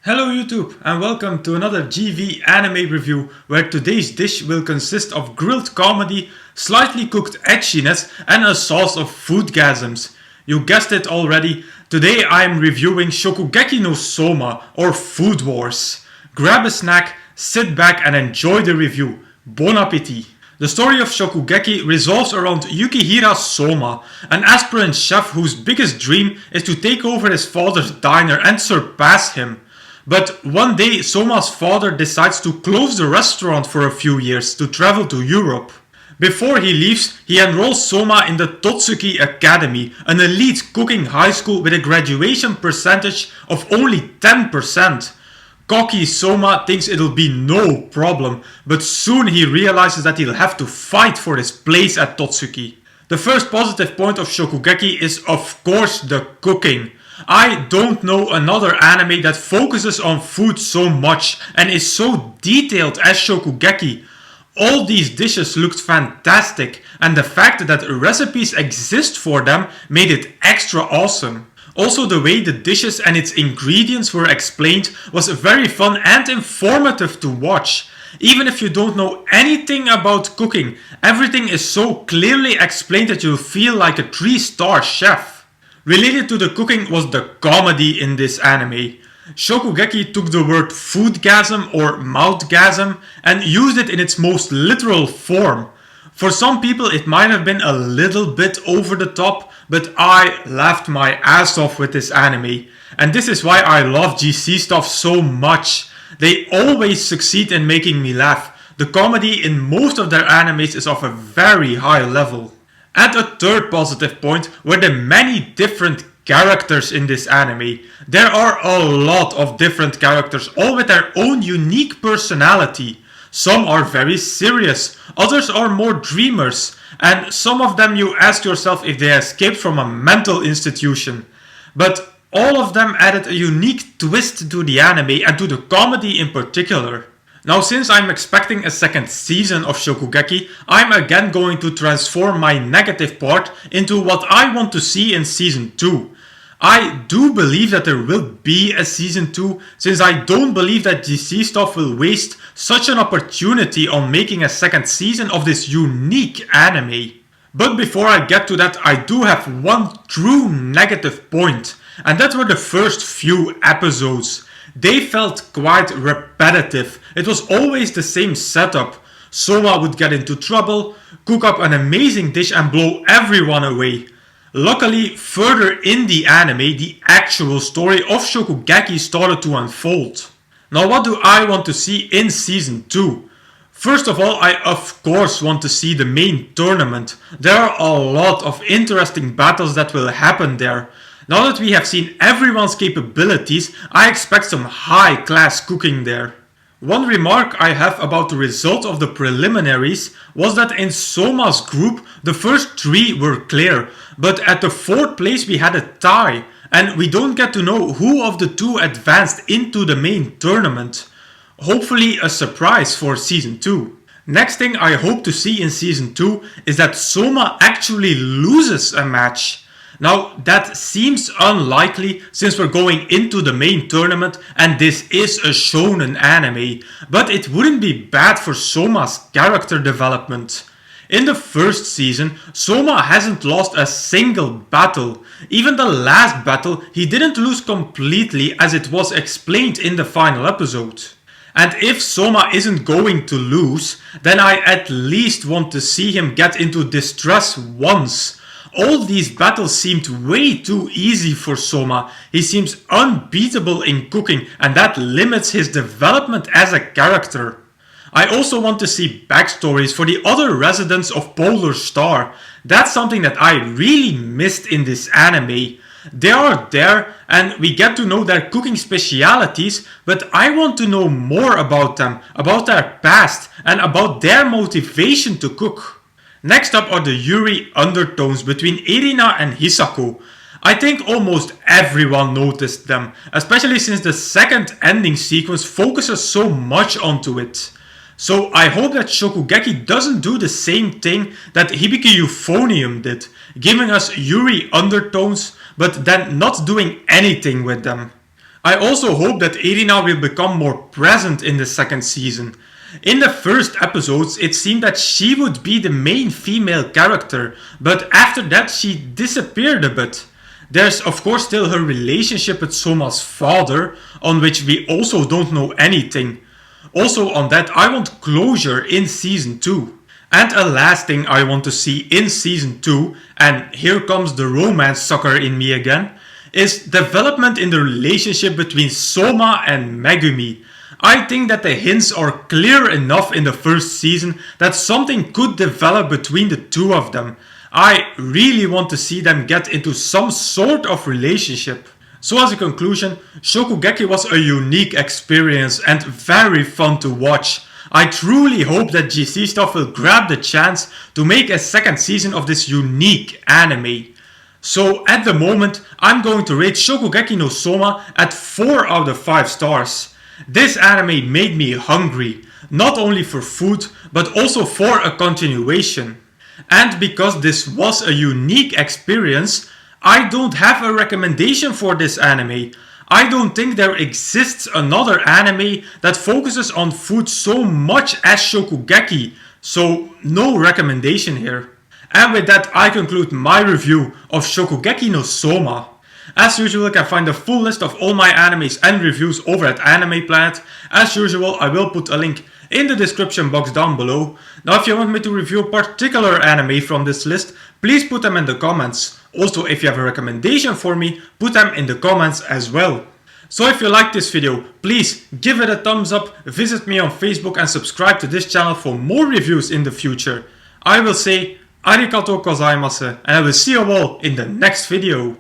Hello YouTube and welcome to another GV anime review where today's dish will consist of grilled comedy, slightly cooked edginess and a sauce of foodgasms. You guessed it already, today I am reviewing Shokugeki no Souma or Food Wars. Grab a snack, sit back and enjoy the review. Bon appétit! The story of Shokugeki revolves around Yukihira Souma, an aspirant chef whose biggest dream is to take over his father's diner and surpass him. But one day Souma's father decides to close the restaurant for a few years to travel to Europe. Before he leaves, he enrolls Souma in the Totsuki Academy, an elite cooking high school with a graduation percentage of only 10%. Cocky Souma thinks it'll be no problem, but soon he realizes that he'll have to fight for his place at Totsuki. The first positive point of Shokugeki is of course the cooking. I don't know another anime that focuses on food so much and is so detailed as Shokugeki. All these dishes looked fantastic and the fact that recipes exist for them made it extra awesome. Also, the way the dishes and its ingredients were explained was very fun and informative to watch. Even if you don't know anything about cooking, everything is so clearly explained that you'll feel like a 3-star chef. Related to the cooking was the comedy in this anime. Shokugeki took the word foodgasm or mouthgasm and used it in its most literal form. For some people it might have been a little bit over the top, but I laughed my ass off with this anime. And this is why I love GC stuff so much. They always succeed in making me laugh. The comedy in most of their animes is of a very high level. And a third positive point were the many different characters in this anime. There are a lot of different characters, all with their own unique personality. Some are very serious, others are more dreamers, and some of them you ask yourself if they escaped from a mental institution. But all of them added a unique twist to the anime and to the comedy in particular. Now, since I'm expecting a second season of Shokugeki, I'm again going to transform my negative part into what I want to see in season 2. I do believe that there will be a season 2, since I don't believe that GC stuff will waste such an opportunity on making a second season of this unique anime. But before I get to that, I do have one true negative point, and that were the first few episodes. They felt quite repetitive. It was always the same setup. Souma would get into trouble, cook up an amazing dish and blow everyone away. Luckily, further in the anime, the actual story of Shokugeki started to unfold. Now, what do I want to see in season 2? First of all, I of course want to see the main tournament. There are a lot of interesting battles that will happen there. Now that we have seen everyone's capabilities, I expect some high class cooking there. One remark I have about the result of the preliminaries was that in Souma's group the first 3 were clear, but at the 4th place we had a tie, and we don't get to know who of the 2 advanced into the main tournament. Hopefully a surprise for season 2. Next thing I hope to see in season 2 is that Souma actually loses a match. Now that seems unlikely since we're going into the main tournament and this is a shonen anime, but it wouldn't be bad for Souma's character development. In the first season, Souma hasn't lost a single battle. Even the last battle he didn't lose completely, as it was explained in the final episode. And if Souma isn't going to lose, then I at least want to see him get into distress once. All these battles seemed way too easy for Souma. He seems unbeatable in cooking and that limits his development as a character. I also want to see backstories for the other residents of Polar Star. That's something that I really missed in this anime. They are there and we get to know their cooking specialities, but I want to know more about them, about their past and about their motivation to cook. Next up are the Yuri undertones between Erina and Hisako. I think almost everyone noticed them, especially since the second ending sequence focuses so much onto it. So I hope that Shokugeki doesn't do the same thing that Hibiki Euphonium did, giving us Yuri undertones but then not doing anything with them. I also hope that Erina will become more present in the second season. In the first episodes, it seemed that she would be the main female character, but after that she disappeared a bit. There's of course still her relationship with Souma's father, on which we also don't know anything. Also on that I want closure in season 2. And a last thing I want to see in season 2, and here comes the romance sucker in me again, is development in the relationship between Souma and Megumi. I think that the hints are clear enough in the first season that something could develop between the two of them. I really want to see them get into some sort of relationship. So as a conclusion, Shokugeki was a unique experience and very fun to watch. I truly hope that GC Stuff will grab the chance to make a second season of this unique anime. So at the moment, I'm going to rate Shokugeki no Soma at 4 out of 5 stars. This anime made me hungry, not only for food, but also for a continuation. And because this was a unique experience, I don't have a recommendation for this anime. I don't think there exists another anime that focuses on food so much as Shokugeki, so no recommendation here. And with that I conclude my review of Shokugeki no Soma. As usual, you can find the full list of all my animes and reviews over at Anime Planet. As usual, I will put a link in the description box down below. Now if you want me to review a particular anime from this list, please put them in the comments. Also, if you have a recommendation for me, put them in the comments as well. So if you like this video, please give it a thumbs up, visit me on Facebook and subscribe to this channel for more reviews in the future. I will say arigatou gozaimasu and I will see you all in the next video.